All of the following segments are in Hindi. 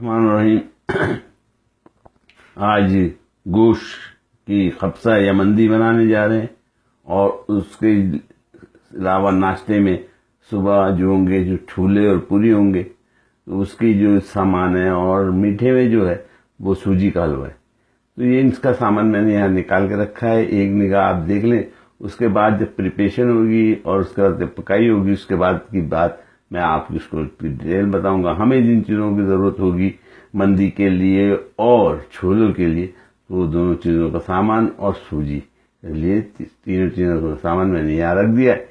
रहीम। आज गोश्त की खबसा या मंदी बनाने जा रहे हैं और उसके अलावा नाश्ते में सुबह जो होंगे जो छोले और पूरी होंगे तो उसकी जो सामान है, और मीठे में जो है वो सूजी का हलवा है। तो ये इसका सामान मैंने यहाँ निकाल के रखा है, एक निगाह आप देख लें। उसके बाद जब प्रिपरेशन होगी और उसके बाद जब पकाई होगी उसके बाद की बात मैं आपको उसको डिटेल बताऊंगा। हमें जिन चीज़ों की ज़रूरत होगी मंदी के लिए और छोलों के लिए, तो वो दोनों चीज़ों का सामान और सूजी के लिए तीनों चीज़ों का सामान मैंने यहाँ रख दिया है।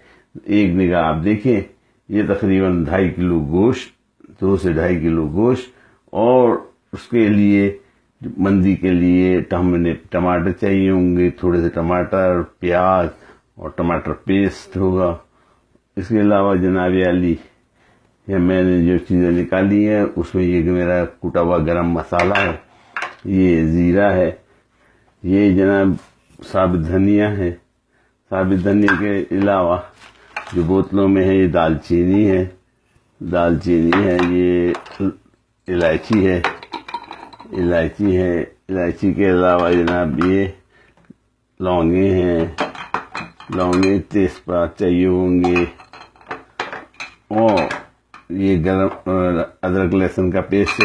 एक निगाह आप देखें, ये तकरीबन 2.5 किलो गोश्त, 2 से 2.5 किलो गोश्त, और उसके लिए मंदी के लिए हमें टमाटर चाहिए होंगे, थोड़े से टमाटर, प्याज और टमाटर पेस्ट होगा। इसके अलावा जनाब अली ये मैंने जो चीज़ें निकाली हैं उसमें ये मेरा कूटा हुआ गरम मसाला है, ये ज़ीरा है, ये जनाब साबित धनिया है। साबित धनिया के अलावा जो बोतलों में है ये दालचीनी है, ये इलायची है, इलायची के अलावा जनाब ये लौंगे हैं, तेजपात चाहिए होंगे, और ये गरम अदरक लहसुन का पेस्ट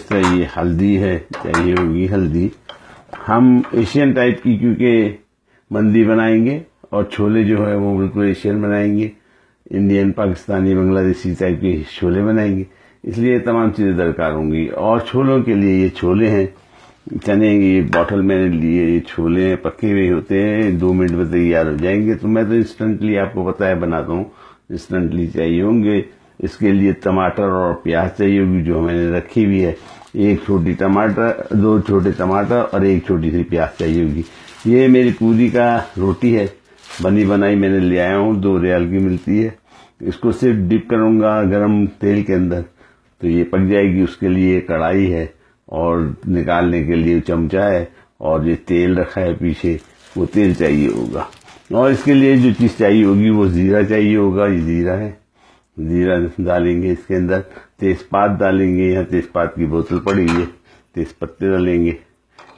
चाहिए, ये हल्दी है, चाहिए होगी हल्दी। हम एशियन टाइप की क्योंकि मंदी बनाएंगे और छोले जो है वो बिल्कुल एशियन बनाएंगे, इंडियन, पाकिस्तानी, बांग्लादेशी टाइप के छोले बनाएंगे, इसलिए तमाम चीज़ें दरकार होंगी। और छोलों के लिए ये छोले हैं, चने की एक बॉटल मैंने लिए, ये छोले हैं, पके हुए होते हैं, 2 मिनट में तैयार हो जाएंगे। तो मैं तो इंस्टेंटली आपको पता है बनाता हूँ, इंस्टेंटली चाहिए होंगे। इसके लिए टमाटर और प्याज चाहिए होगी जो मैंने रखी हुई है, 1 छोटी टमाटर, 2 छोटे टमाटर और 1 छोटी सी प्याज चाहिए होगी। ये मेरी पूरी का रोटी है, बनी बनाई मैंने ले आया हूँ, 2 रियाल की मिलती है। इसको सिर्फ डिप करूँगा गरम तेल के अंदर तो ये पक जाएगी। उसके लिए कढ़ाई है और निकालने के लिए चमचा है, और ये तेल रखा है पीछे, वो तेल चाहिए होगा। और इसके लिए जो चीज़ चाहिए होगी वो ज़ीरा चाहिए होगा, ये ज़ीरा है, ज़ीरा डालेंगे इसके अंदर। तेज़पात डालेंगे, यहाँ तेज़पात की बोतल पड़ी है, तेज़पत्ते डालेंगे।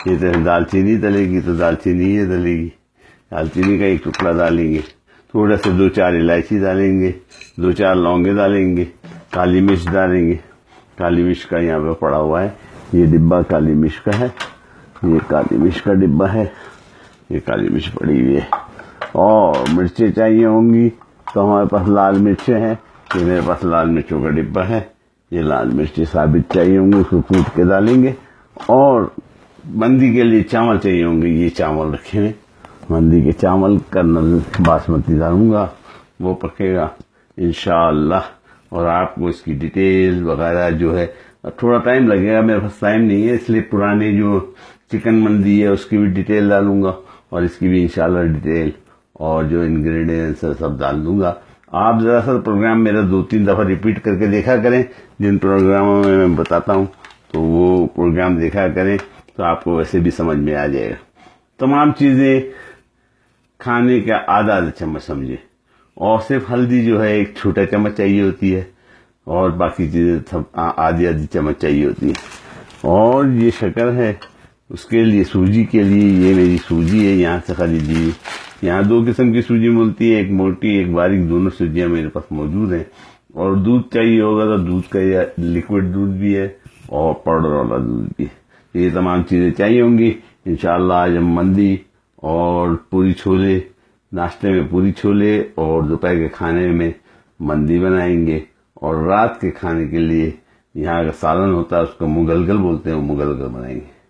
ये दालचीनी डलेगी तो दालचीनी ये डलेगी, दालचीनी का 1 टुकड़ा डालेंगे। थोड़ा सा 2-4 इलायची डालेंगे, 2-4 लौंगे डालेंगे, काली मिर्च डालेंगे। काली मिर्च का यहाँ पे पड़ा हुआ है, ये डिब्बा काली मिर्च का है, ये काली मिर्च का डिब्बा है, ये काली मिर्च पड़ी हुई है। और मिर्चें चाहिए होंगी तो हमारे पास लाल मिर्चें हैं, ये मेरे पास लाल मिर्चों का डिब्बा है, ये लाल मिर्चें साबित चाहिए होंगी, उसको कूट के डालेंगे। और मंदी के लिए चावल चाहिए होंगे, ये चावल रखे हैं, मंदी के चावल कर्नल बासमती डालूंगा, वो पकेगा इंशाअल्लाह। और आपको इसकी डिटेल वगैरह जो है, थोड़ा टाइम लगेगा, मेरे पास टाइम नहीं है, इसलिए पुराने जो चिकन मंदी है उसकी भी डिटेल डालूंगा और इसकी भी इंशाल्लाह डिटेल, और जो इंग्रेडिएंट्स है सब डाल दूंगा। आप जरा सा प्रोग्राम मेरा 2-3 दफ़ा रिपीट करके देखा करें, जिन प्रोग्रामों में मैं बताता हूँ तो वो प्रोग्राम देखा करें, तो आपको वैसे भी समझ में आ जाएगा। तमाम चीज़ें खाने का आधा चम्मच समझे, और सिर्फ हल्दी जो है 1 छोटा चम्मच चाहिए होती है, और बाकी चीज़ें सब आधी चम्मच चाहिए होती है। और ये शक्कर है, उसके लिए सूजी के लिए ये मेरी सूजी है, यहाँ से खरीदी। यहाँ 2 किस्म की सूजी मिलती है, एक मोटी एक बारीक, दोनों सूजियाँ मेरे पास मौजूद हैं। और दूध चाहिए होगा तो दूध का या लिक्विड दूध भी है और पाउडर वाला दूध भी है। ये तमाम चीज़ें चाहिए होंगी। इंशाअल्लाह आज हम मंदी और पूरी छोले, नाश्ते में पूरी छोले और दोपहर के खाने में मंदी बनाएंगे, और रात के खाने के लिए यहाँ का सालन होता है, उसको मुगलगल बोलते हैं, वो मुगलगल बनाएंगे।